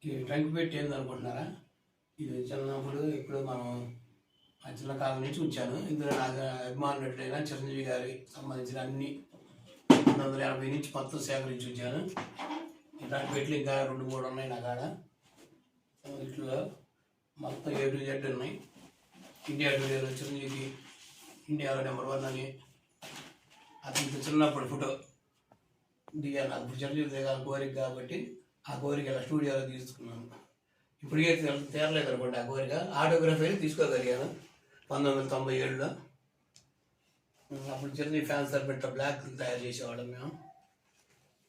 ఈ ట్రంక్ పెట్టి ఏందనుకుంటున్నారా? ఇది చిన్నప్పుడు ఇప్పుడు మనం ఆ చిన్న కాలం నుంచి ఉంచాను. ఇందులో నాకు అభిమానులైన చిరంజీవి గారి సంబంధించిన అన్ని 1980 నుంచి మొత్తం సేకరించి ఉంచాను. ఇట్లాంటి పెట్లు ఇంకా 2-3 ఉన్నాయి నా కాడ. వీటిలో మొత్తం A to Z ఉన్నాయి. ఇండియా టుడేలో చిరంజీవి ఇండియాలో #1 అని అతనికి చిన్నప్పుడు ఫోటో దిగాను. నాకు చిరంజీవి దిగాలని కోరిక కాబట్టి ఆ కోరిక ఇలా స్టూడియోలో తీసుకున్నాను. ఇప్పటికే తీరలేదు అనుకోండి ఆ కోరిక. ఆటోగ్రఫీ తీసుకోగలిగాను 1997లో. అప్పుడు చిరంజీవి ఫ్యాన్స్ తరపెట్ట బ్లాక్ తయారు చేసేవాళ్ళం మేము.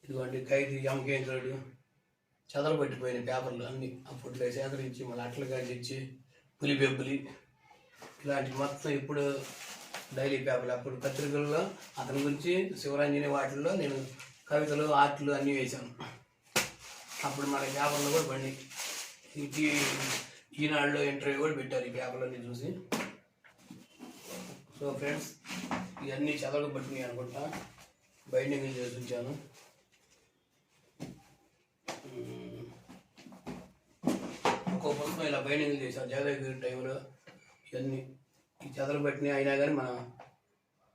ఇదిగోండి ఖైదీ, ఎంకేంద్రుడు, చెదలు పట్టిపోయిన పేపర్లు అన్నీ అప్పట్లో సేకరించి మళ్ళీ అట్లుగా తెచ్చి పులిబెబ్బులి ఇలాంటి మొత్తం ఇప్పుడు డైలీ పేపర్లు. అప్పుడు పత్రికల్లో అతని గురించి శివరంజని వాటిల్లో నేను కవితలు, ఆర్ట్లు అన్నీ వేశాను. అప్పుడు మన పేపర్లో కూడా బండి ఈనాడులో ఇంటర్వ్యూ కూడా పెట్టారు ఈ పేపర్లన్నీ చూసి. సో ఫ్రెండ్స్, ఇవన్నీ చదవకు పట్టినాయి అనుకుంటా. బైండింగ్ చేసి ఉంచాను. ఒక్కో పుస్తకం ఇలా బైండింగ్ చేశాను జగదేవ్ టైంలో. ఇవన్నీ ఈ చదలు పట్టినాయి అయినా కానీ మనం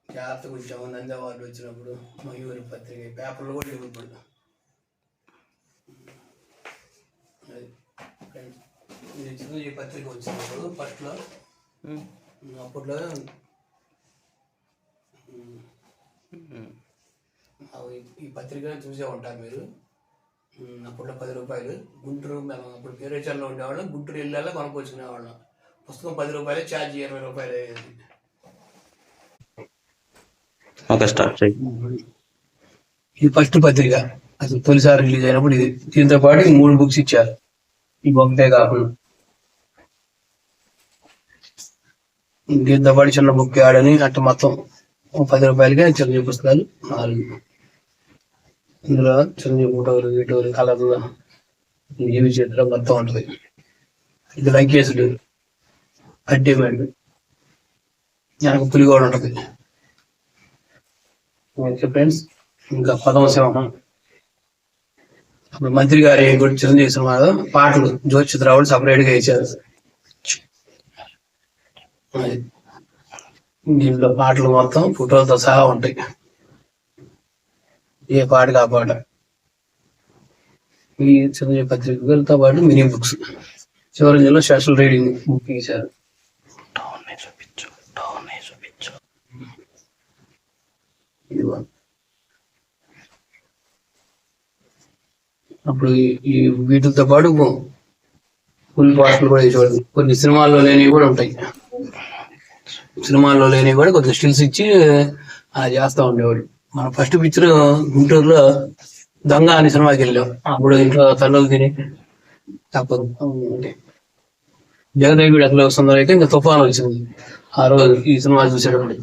జాగ్రత్తగా ఉంచాము. నంది అవార్డు వచ్చినప్పుడు మయూరి పత్రిక పేపర్లు కూడా లేవు ఇప్పుడు. అది ఫ్రెండ్స్, ఇది చిరంజీవి పత్రిక వచ్చినప్పుడు ఫస్ట్లో అప్పట్లో ఈ పత్రిక చూసే ఉంటారు మీరు. అప్పట్లో 10 రూపాయలు. గుంటూరు మేము అప్పుడు పేరేచర్లో ఉండేవాళ్ళం. గుంటూరు వెళ్ళాలా కొనుక్కొచ్చుకునేవాళ్ళం. పుస్తకం 10 రూపాయలు, ఛార్జ్ 20 రూపాయలు అయ్యేది. ఇది ఫస్ట్ పత్రిక అసలు తొలిసారి రిలీజ్ అయినప్పుడు. ఇది దీంతో పాటు 3 బుక్స్ ఇచ్చారు. ఈ ఒకటే కాకుండా దీంతో పాటు చిన్న బుక్ ఆడని అట్లా మొత్తం 10 రూపాయలకే చిరంజీవి పుస్తకాలు 4. ఇందులో చిరంజీవి ఫోటోలు, వీటోలు, కలర్లు, జీవి చిత్రం మొత్తం ఉంటుంది. ఇది లంకేసుడు, అడ్డిమెంట్, వెనక పులి కూడా ఉంటుంది. ఫ్రెండ్స్, ఇంకా పదమశివం అప్పుడు మంత్రి గారి గురించి చిరంజీవి సినిమా పాటలు జ్యోతిరావుడు సపరేట్గా వేశారు. దీంట్లో పాటలు మొత్తం ఫోటోలతో సహా ఉంటాయి. ఏ పాటకి ఆ పాట. ఈ చిరంజీవి పత్రికలతో పాటు మినీ బుక్స్. చివరిలో స్పెషల్ రీడింగ్ బుక్ ఇచ్చారు. అప్పుడు ఈ వీటితో పాటు ఫుల్ పాటలు కూడా వేసేవాళ్ళు. కొన్ని సినిమాల్లో లేనివి కూడా ఉంటాయి. సినిమాల్లో లేనివి కూడా కొంచెం స్టిల్స్ ఇచ్చి అలా చేస్తూ ఉండేవాళ్ళు. మన ఫస్ట్ పిక్చర్ గుంటూరులో దొంగ అనే సినిమాకి వెళ్ళాం. అప్పుడు ఇంట్లో తల్లులు తిని తప్పదు అంటే జగదేవుడు ఎట్లా వస్తుందో అయితే ఇంకా తుఫాను వచ్చింది. ఆ రోజు ఈ సినిమా చూసేటప్పుడు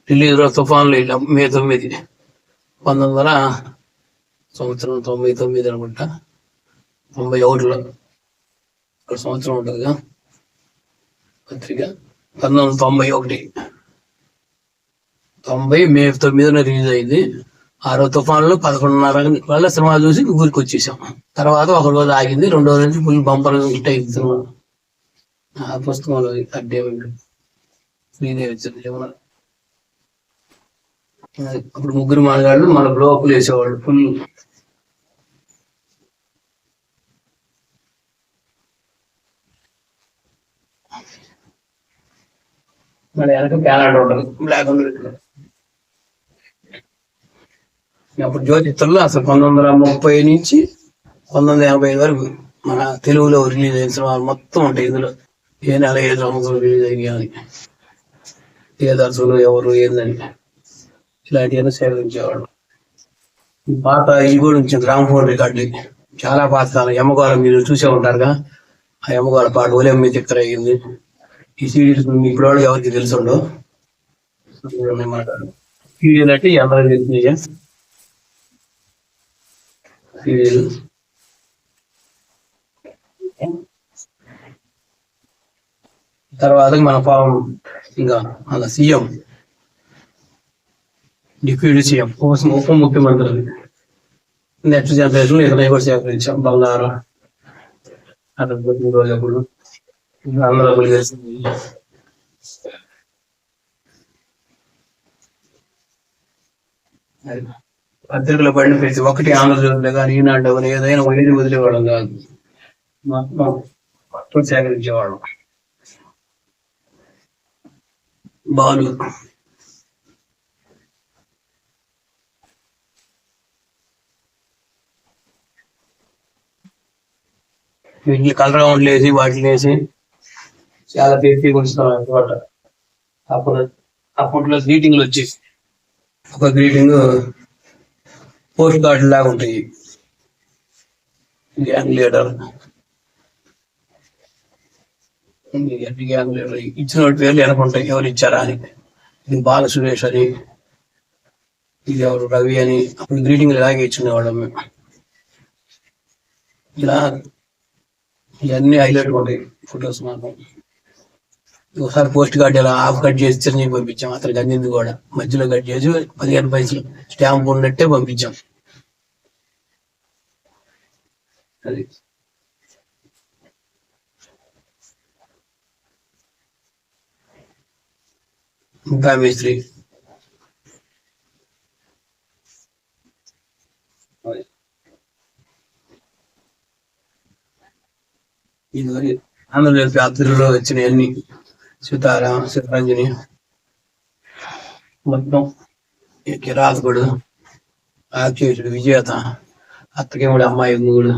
రిలీజ్ రోజు తుఫాన్లు వెళ్ళాం. మే 9, 1999 అనుకుంటా. 91లో సంవత్సరం ఉంటుంది కదా పత్రిక. 1991 మే 9న రిలీజ్ అయింది. ఆ రోజు తుఫాన్లో 11:30 వల్ల సినిమా చూసి ఊరికి వచ్చేసాం. తర్వాత ఒక రోజు ఆగింది. 2వ రోజు నుంచి ఫుల్ బంపర్ హిట్ అయింది సినిమా. ఆ పుస్తకంలో అడ్డేమెంట్ శ్రీదేవి వచ్చింది. అప్పుడు 3 మానగాళ్ళు మన బ్లోకులు వేసేవాళ్ళు ఫుల్. మన వెనక క్యాలెండర్ ఉంటుంది బ్లాక్ అండ్ వైట్. అప్పుడు జ్యోతిత్రులు అసలు 1930 నుంచి 1985 వరకు మన తెలుగులో రిలీజ్ అయిన సినిమాలు మొత్తం ఉంటాయి ఇందులో. ఏ నెల ఏ సంవత్సరం రిలీజ్ అయ్యి అని, ఏ దర్శకులు ఎవరు ఏందని ఇలాంటివన్నీ సేకరించేవాడు. పాత ఇవి కూడా ఉంచిన గ్రామఫోన్ రికార్డు చాలా పాత కాలం. యమ్మగోళం మీరు చూసే ఉంటారుగా. ఆ యమ్మగోళ పాట ఓలేం మీద ఎక్కర అయ్యింది. ఈ సీడీలు ఇప్పుడు వాళ్ళు ఎవరికి తెలుసుండవు. సీడీలు అంటే అందరూ తెలిసినాయి. సీడీలు తర్వాత మన పాపం ఇంకా అలా సీఎం, డిప్యూటీ సీఎం, ఉప ముఖ్యమంత్రి, నెక్స్ట్ జనరేషన్ ఇతర కూడా సేకరించాం. బంగారం అతను పుట్టిన రోజు అప్పుడు అందరూ అప్పుడు కలిసి పత్రికలో పడిన ప్రతి ఒక్కటి ఆంధ్రజ్యోతిలో కానీ ఈనాడు కానీ ఏదైనా వదిలేవాళ్ళం కాదు. మొత్తం సేకరించేవాళ్ళం. బాలు వీటిని కలర్ రౌండ్లు వేసి వాటిని వేసి చాలా పేపీ ఉంచుతాం అనమాట. అప్పుడు అప్పట్లో గ్రీటింగ్లు వచ్చేసి ఒక గ్రీటింగ్ పోస్ట్ కార్డు లాగా ఉంటాయి. గ్యాంగ్ లీడర్ గ్యాంగ్ లీడర్ ఇచ్చిన పేర్లు వెనకుంటాయి ఎవరు ఇచ్చారా అని. ఇది బాల సురేష్ అని, ఇది ఎవరు రవి అని. అప్పుడు గ్రీటింగ్ ఇలాగే ఇచ్చుకునేవాళ్ళం మేము. ఇలా ఇవన్నీ హైలైట్ ఉంటాయి ఫొటోస్ మాత్రం. ఒకసారి పోస్ట్ కార్డు ఇలా హాఫ్ కట్ చేసి చిరంజీవి పంపించాం. అతనికి అందింది కూడా మధ్యలో కట్ చేసి 15 పైసలు స్టాంప్ ఉన్నట్టే పంపించాం. అది ఇంకా మేస్త్రి ఇది ఆంధ్రప్రదేశ్ యాత్రలో వచ్చినవన్నీ సీతారాం చిత్రంజని మొత్తం కిరాతకుడు ఆక్షేషుడు విజేత అత్తకేముడు అమ్మాయి మూడు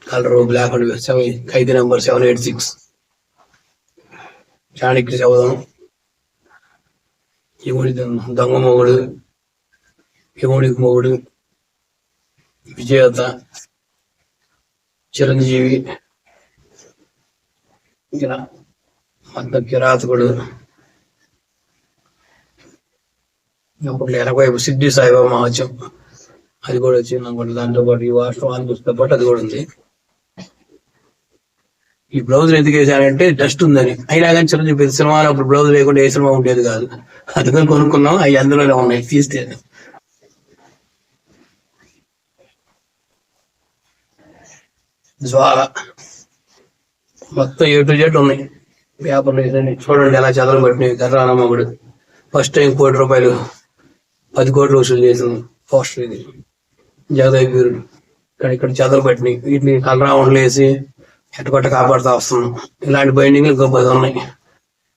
colour black and 5 number 786 Chanakya శవదం యముడి దొంగ మొగుడు యముడికి మొగుడు విజేత చిరంజీవి మొత్తం కిరాతకుడు. అప్పుడు ఎనకవైపు సిద్ధి సాయిబాబా మహత్యం అది కూడా వచ్చింది అనుకోండి. దాంతో పాటు ఈ వాస్తవాన్ని పుస్తకం పాటు అది కూడా ఉంది. ఈ బ్లౌజ్ ఎందుకు వేసానంటే డస్ట్ ఉందని. అయినా కానీ చిరంజీవి ప్రతి సినిమాలో అప్పుడు బ్లౌజ్ లేకుండా ఏ సినిమా ఉండేది కాదు. అందుకని కొనుక్కున్నాం. అవి అందులోనే ఉన్నాయి తీస్తే. జ్వాల మొత్తం A to Z ఉన్నాయి. పేపర్లు వేసండి చూడండి ఎలా చదవలు పట్టినాయి. గర్రానమ్మగుడు ఫస్ట్ టైం ₹1 కోటి 10 కోట్లు వసూలు చేసింది పోస్టర్. ఇది జగదేవ్ వీరుడు. ఇక్కడ చదవలు పట్టినాయి. వీటిని కలరావుండ్లు వేసి ఎట్టకొట్ట కాపాడుతూ వస్తున్నాం. ఇలాంటి బైండింగ్లు ఇంకో 10 ఉన్నాయి.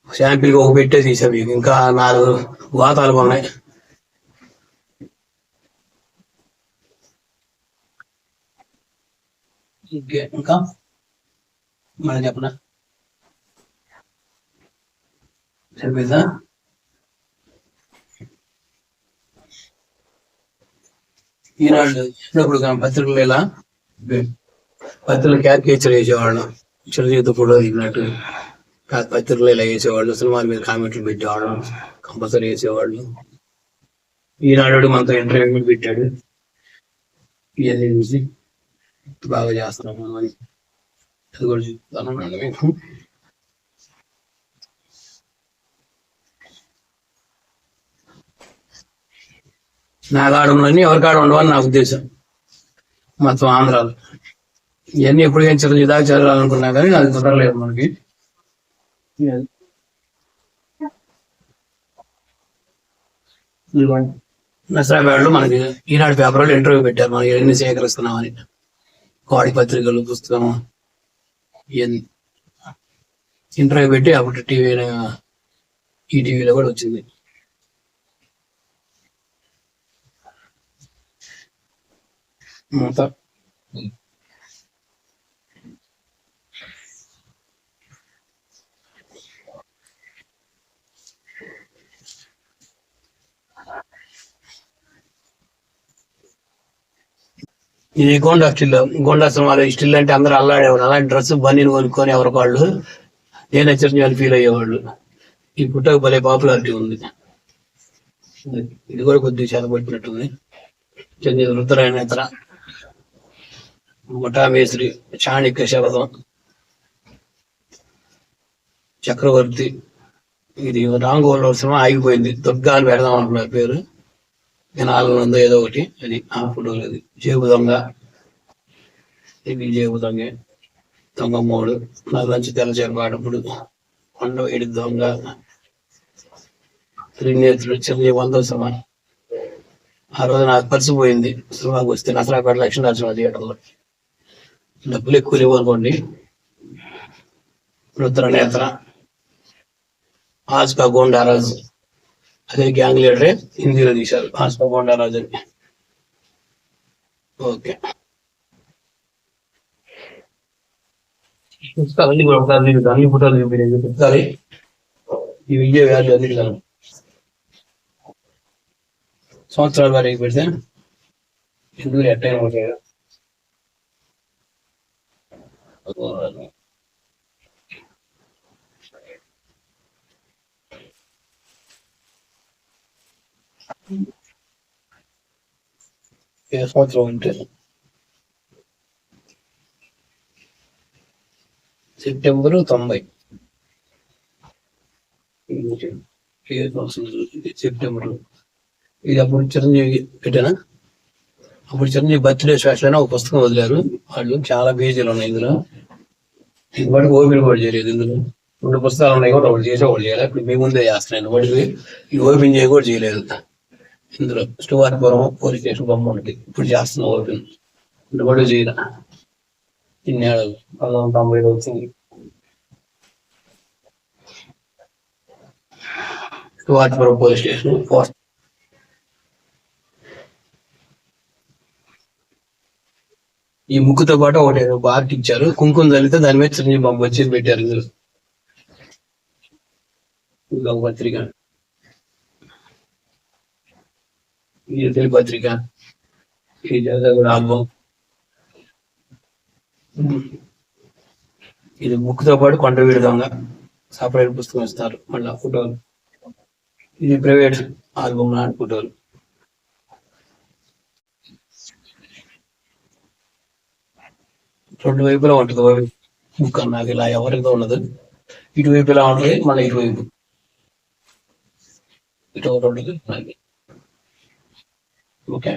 శాంపిల్కి ఒక పెట్టే తీసాం. ఇంకా 4 గోతాలు ఉన్నాయి. ఇంకా మనం చెప్పనా సరిపోయిందా? ఈనాడు చిన్నప్పుడు పత్రికలు ఇలా పత్రికలు క్యారికేచర్ వేసేవాళ్ళం. చిరుజీవిత ఫోటో దిగినట్టు పత్రికలు ఇలా వేసేవాళ్ళు. సినిమాల మీద కామెంట్లు పెట్టేవాళ్ళం. కంపల్సరీ వేసేవాళ్ళు. ఈనాడు మనతో ఇంటర్వ్యూ పెట్టాడు. ఇవన్నీ చూసి బాగా చేస్తున్నాము అని అది కూడా చెప్తాను. మీకు నా కాడంలోని ఎవరి కాడ ఉండవని నా ఉద్దేశం. మొత్తం ఆంధ్రాలో ఇవన్నీ ఎప్పుడు ఏం చిరంజీవి దాకా చదవాలనుకున్నా కానీ అది కుదరలేదు మనకి. నసరాబాద్లో మనకి ఈనాడు పేపర్లో ఇంటర్వ్యూ పెట్టారు. మనం ఎన్ని సేకరిస్తున్నామని. కోడి పత్రికలు పుస్తకం ఇవన్నీ ఇంటర్వ్యూ పెట్టి అప్పుడు ఈటీవీలో కూడా వచ్చింది. మొత్తం ఇది గోండా స్టిల్. గోండా సినిమాలో స్టిల్ అంటే అందరూ అల్లాడేవాళ్ళు. అలాంటి డ్రెస్ బన్నీని కొనుక్కొని ఎవరికాళ్ళు నేను చిరంజీవి ఫీల్ అయ్యేవాళ్ళు. ఈ పుట్టకు భలే పాపులారిటీ ఉంది. ఇది కూడా కొద్దిగా చేతపట్టినట్టుంది. చిరంజీవి రుద్రాయనేత్ర ముఠామేశ్వరి చాణక్య శబదం చక్రవర్తి. ఇది రాంగోల్ సినిమా ఆగిపోయింది. దుర్గా అని పెడదాం అనుకున్నారు పేరు. 400 ఏదో ఒకటి. అది ఆ ఫోటోలు. అది జేబు దొంగ విజయ దొంగ దొంగ మూడు నల్లంచి తెల్లచేరపాటప్పుడు కొండ వేడి దొంగ త్రినేత్రుడు చిరంజీవి 100వ సినిమా. ఆ రోజు నాకు పరిచిపోయింది సినిమాకి వస్తే నసరాపేట లక్ష్మీనరసింహ థియేటర్లో. డబ్బులు ఎక్కువ లేవు అనుకోండి. రుద్రనేత్ర, ఆస్కా గోండారాజు, అదే గ్యాంగ్ లీడరే హిందీలో తీశారు ఆస్కా గోండారాజు అని. ఓకే, అన్ని కూడా ఒకసారి అన్ని ఫోటోలు చూపించాలి. ఈ విజయ వ్యాధి అన్నిటి కాదు సంవత్సరాల వరకు పెడితే ఎందుకు ఎట్టైనా ఉంటాయి. ఏ సంవత్సరం అంటే సెప్టెంబరు 90. సెప్టెంబర్ ఇది అప్పుడు చిరంజీవి పెట్టానా. అప్పుడు చిరంజీవి బర్త్డే స్పెషల్ అని ఒక పుస్తకం వదిలారు వాళ్ళు. చాలా పేజీలు ఉన్నాయి ఇందులో. ఇంకోటి ఓపెన్ కూడా చేయలేదు ఇందులో. 2 పుస్తకాలు ఉన్నాయి కూడా, ఒకటి చేసి ఒకటి చేయలేదు. ఇప్పుడు మీ ముందే చేస్తున్నాను. వాటికి ఇది ఓపెన్ చేయ కూడా చేయలేదు. ఇందులో స్టువార్పురం పోలీస్ స్టేషన్ బొమ్మ ఉంటుంది. ఇప్పుడు చేస్తున్నా ఓపెన్. ఇప్పుడు కూడా చేయలే. ఇన్నేళ్ళు 1990 వచ్చింది. స్టువార్పురం పోలీస్ స్టేషన్. ఈ ముక్కుతో పాటు ఒకటి ఆర్ట్ ఇచ్చారు. కుంకుమ చల్లితే దాని మీద చిరంజీవి బొమ్మ వచ్చేసి పెట్టారు ఇందులో. పత్రిక, ఇది పత్రిక, ఈ కూడా ఆల్బమ్. ఇది బుక్తో పాటు కొండవీడి దొంగ సపరేట్ పుస్తకం ఇస్తారు. మళ్ళీ ఫోటోలు, ఇది ప్రైవేట్ ఆల్బమ్ లాంటి ఫోటోలు. రెండు వైపులా ఉంటుంది బుక్ అన్నాక. ఇలా ఎవరితో ఉండదు. ఇటువైపు ఇలా ఉంటుంది, మళ్ళీ ఇటువైపు ఇటు ఒకటి ఉంటుంది. ఓకే.